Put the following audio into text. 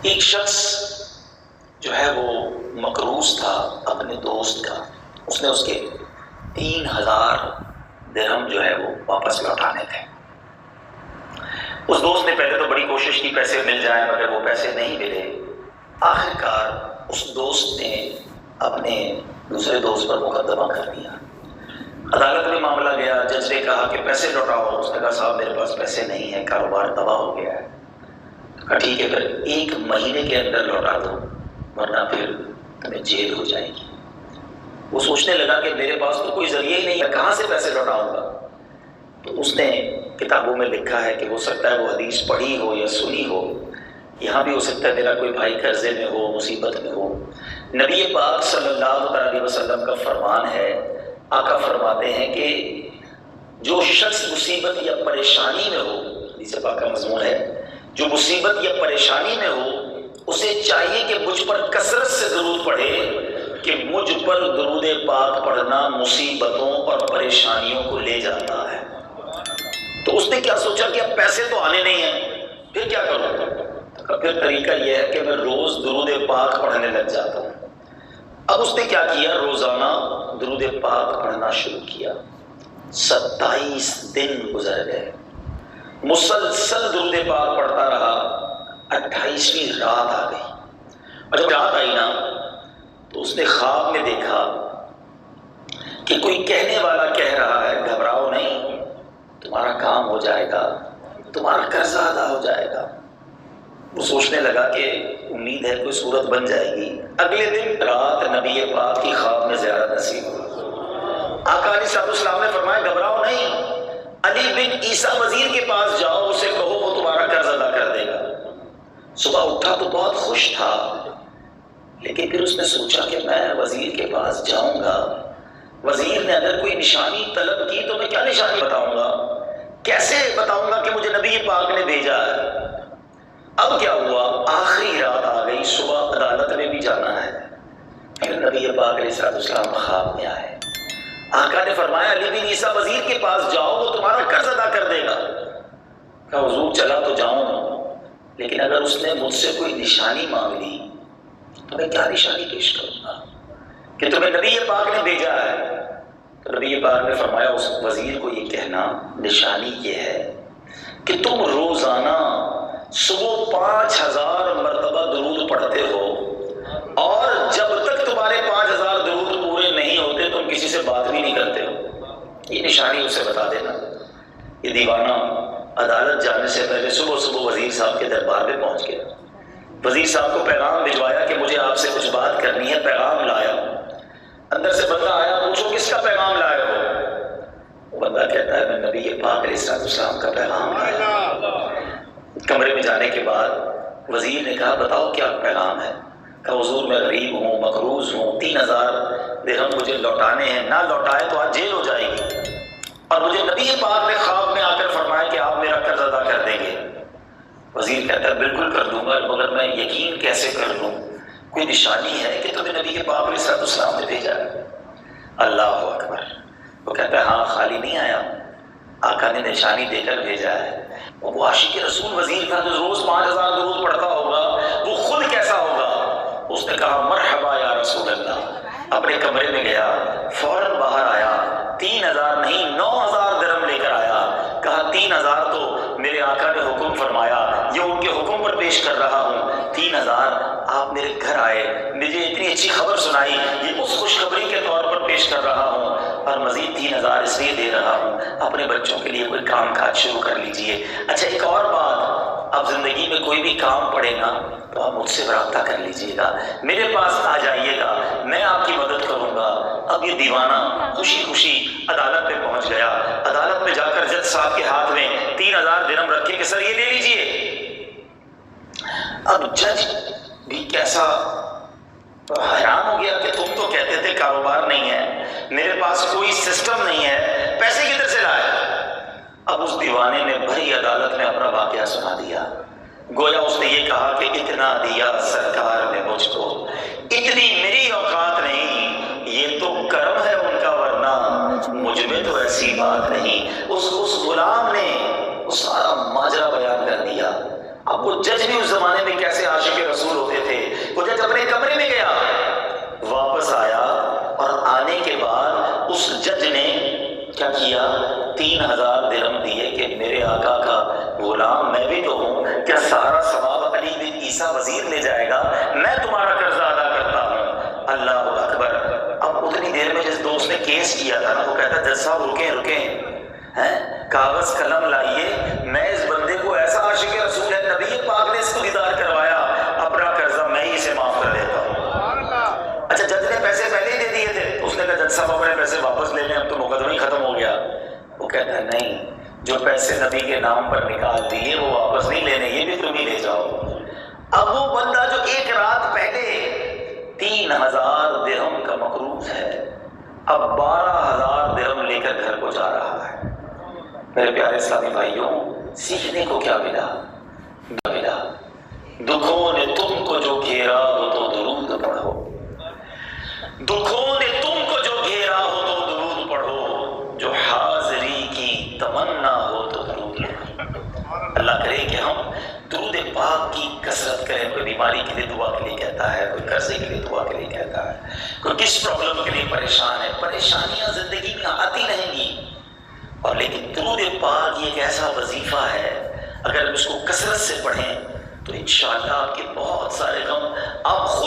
ایک شخص جو ہے وہ مقروض تھا اپنے دوست کا، اس نے اس کے 3000 درہم جو ہے وہ واپس لوٹانے تھے۔ اس دوست نے پہلے تو بڑی کوشش کی پیسے مل جائیں، مگر وہ پیسے نہیں ملے۔ آخر کار اس دوست نے اپنے دوسرے دوست پر مقدمہ کر دیا۔ عدالت میں معاملہ گیا، جج نے کہا کہ پیسے لوٹاؤ۔ اس نے کہا صاحب میرے پاس پیسے نہیں ہیں، کاروبار تباہ ہو گیا ہے۔ کہا ٹھیک ہے، پھر 1 مہینے کے اندر لوٹا دو ورنہ پھر تمہیں جیل ہو جائے گی۔ وہ سوچنے لگا کہ میرے پاس تو کوئی ذریعہ ہی نہیں ہے، کہاں سے پیسے لوٹاؤں گا؟ تو اس نے کتابوں میں لکھا ہے کہ ہو سکتا ہے وہ حدیث پڑھی ہو یا سنی ہو، یہاں بھی ہو سکتا ہے میرا کوئی بھائی قرضے میں ہو، مصیبت میں ہو۔ نبی پاک صلی اللہ علیہ وسلم کا فرمان ہے، آقا فرماتے ہیں کہ جو شخص مصیبت یا پریشانی میں ہو، حدیث پاک کا مضمون ہے، جو مصیبت یا پریشانی میں ہو اسے چاہیے کہ مجھ پر کثرت سے درود پڑھے، کہ مجھ پر درود پاک پڑھنا مصیبتوں اور پریشانیوں کو لے جاتا ہے۔ تو اس نے کیا سوچا کہ اب پیسے تو آنے نہیں ہیں، پھر کیا کروں؟ پھر طریقہ یہ ہے کہ میں روز درود پاک پڑھنے لگ جاتا ہوں۔ اب اس نے کیا کیا، روزانہ درود پاک پڑھنا شروع کیا۔ 27 دن گزر گئے، مسلسل درود پاک پڑھتا رہا۔ 28ویں رات آ گئی، اور جب رات آئی نا تو اس نے خواب میں دیکھا کہ کوئی کہنے والا کہہ رہا ہے گھبراؤ نہیں، تمہارا کام ہو جائے گا، تمہارا قرضہ ادا ہو جائے گا۔ وہ سوچنے لگا کہ امید ہے کوئی صورت بن جائے گی۔ اگلے دن رات نبی پاک کی خواب میں زیارت نصیب ہوئی۔ آقا علیہ السلام نے فرمایا گھبراؤ نہیں، علی بن عیسیٰ وزیر کے پاس جاؤ، اسے کہو وہ تمہارا قرض ادا کر دے گا۔ صبح اٹھا تو بہت خوش تھا، لیکن پھر اس نے سوچا کہ میں وزیر کے پاس جاؤں گا، وزیر نے اگر کوئی نشانی طلب کی تو میں کیا نشانی بتاؤں گا، کیسے بتاؤں گا کہ مجھے نبی پاک نے بھیجا ہے۔ اب کیا ہوا، آخری رات آ گئی، صبح عدالت میں بھی جانا ہے۔ پھر نبی پاک علیہ السلام خواب میں آئے، آقا نے فرمایا علی بن عیسیٰ وزیر کے پاس جاؤ، وہ تمہارا قرض ادا کر دے گا۔ کہا حضور چلا تو جاؤں، لیکن اگر اس نے مجھ سے کوئی نشانی مانگ لی تو میں کیا نشانی پیش کروں گا کہ تمہیں نبی پاک نے بھیجا ہے؟ تو نبی پاک نے فرمایا اس وزیر کو یہ کہنا، نشانی یہ ہے کہ تم روزانہ صبح 5000 مرتبہ درود پڑھتے ہو، اور جب تک تمہارے 5000 درود پورے نہیں ہوتے تم کسی سے بات بھی نہیں کرتے ہو۔ یہ نشانی اسے بتا دینا۔ یہ دیوانہ عدالت جانے سے پہلے صبح صبح وزیر صاحب کے دربار میں پہنچ گیا۔ وزیر صاحب کو پیغام بھجوایا کہ مجھے آپ سے کچھ بات کرنی ہے۔ پیغام لایا، اندر سے بندہ آیا، پوچھو کس کا پیغام لائے ہو؟ وہ بندہ کہتا ہے میں نبی پاک علیہ السلام کا پیغام لایا۔ کمرے میں جانے کے بعد وزیر نے کہا بتاؤ کیا پیغام ہے؟ کہا حضور میں غریب ہوں، مقروض ہوں، 3000 درہم مجھے لوٹانے ہیں، نہ لوٹائے تو آج جیل ہو جائے گی، اور مجھے نبی پاک نے خواب میں آ کر فرمایا کہ آپ میرا قرض ادا کر دیں گے۔ وزیر کہتا ہے بالکل کر دوں گا، مگر میں یقین کیسے کر لوں؟ کوئی نشانی ہے کہ تمہیں نبی پاک علیہ السلام نے بھیجا ہے؟ اللہ اکبر۔ وہ کہتا ہے ہاں، خالی نہیں آیا، آقا نے نشانی دے کر بھیجا ہے۔ وہ عاشق رسول وزیر تھا جو روز 5000 درود پڑھتا ہوگا، وہ خود کیسا ہوگا؟ اس نے کہا مرحبا یا رسول اللہ۔ اپنے کمرے میں گیا، فوراً باہر آیا، 3000 نہیں 9000 درہم لے کر آیا۔ کہا 3000 تو میرے آقا نے حکم فرمایا، یہ ان کے حکم پر پیش کر رہا ہوں۔ 3000 آپ میرے گھر آئے، مجھے اتنی اچھی خبر سنائی، یہ اس خوشخبری کے طور پر پیش کر رہا ہوں، اور مزید 3000 اس لیے دے رہا ہوں اپنے بچوں کے لیے کوئی کام کاج شروع کر لیجئے۔ اچھا ایک اور بات، اب زندگی میں کوئی بھی کام پڑے گا تو آپ مجھ سے رابطہ کر لیجئے گا، میرے پاس آ جائیے گا، میں آپ کی مدد کروں گا۔ اب یہ دیوانہ خوشی خوشی عدالت میں پہنچ گیا۔ عدالت میں جا کر جج صاحب کے ہاتھ میں 3000 درہم رکھے کہ سر یہ لے لیجئے۔ اب جج بھی کیسا حیران ہو گیا کہ تم تو کہتے تھے کاروبار نہیں ہے، میرے پاس کوئی سسٹم نہیں ہے، پیسے کدھر سے لائے؟ اب اس دیوانے نے بھری عدالت میں اپنا واقعہ سنا دیا۔ گویا اس نے یہ کہا کہ اتنا دیا سرکار نے مجھ کو، اتنی میری اوقات نہیں، یہ تو کرم ہے ان کا، ورنہ مجھ میں تو ایسی بات نہیں۔ اس غلام نے وہ سارا ماجرا بیان کر دیا۔ اب وہ جج بھی اس زمانے میں کیسے عاشق رسول کیا کیا؟ 3000 درہم دیے کہ میرے آقا کا غلام میں بھی تو ہوں، کیا سارا ثواب علی بن عیسیٰ وزیر لے جائے گا؟ میں تمہارا قرضہ ادا کرتا ہوں۔ اللہ اکبر۔ اب اتنی دیر میں جس دوست نے کیس کیا تھا نا، وہ کہتا جج صاحب رکیں کاغذ قلم لائیے، میں اس بندے کو ایسا عاشق رسول ہے، نبی پاک نے اس کو دیدار کروایا، اپنا قرضہ میں ہی اسے معاف کر دیتا ہوں۔ اچھا جج نے پیسے پہلے ہی دے دیے تھے، اس نے کہا جج صاحب اپنے پیسے واپس لے لیں، اب تو مقدمہ ہی ختم ہو گیا۔ وہ کہتا ہے نہیں، جو پیسے نبی کے نام پر نکال دیے وہ واپس نہیں لینے، یہ بھی تم ہی لے جاؤ۔ اب وہ بندہ جو ایک رات پہلے 3000 درہم کا مقروض ہے، اب 12000 درہم لے کر گھر کو جا رہا ہے۔ میرے پیارے اسلامی بھائیوں، سیکھنے کو کیا ملا؟ دکھوں نے تم کو جو گھیرا ہو تو درود پڑھو، دکھوں نے تم کو جو گھیرا ہو تو درود پڑھو، جو حاضری کی تمنا ہو تو درود پڑھو۔ اللہ کرے کہ ہم درود پاک کی کثرت کریں۔ کوئی بیماری کے لیے دعا کے لیے کہتا ہے، کوئی قرضے کے لیے دعا کے لیے کہتا ہے، کوئی کس پرابلم کے لیے پریشان ہے۔ پریشانیاں زندگی میں آتی رہیں گی، اور لیکن درود پاک یہ ایک ایسا وظیفہ ہے، اگر اس کو کثرت سے پڑھیں تو انشاءاللہ آپ کے بہت سارے غم آپ خود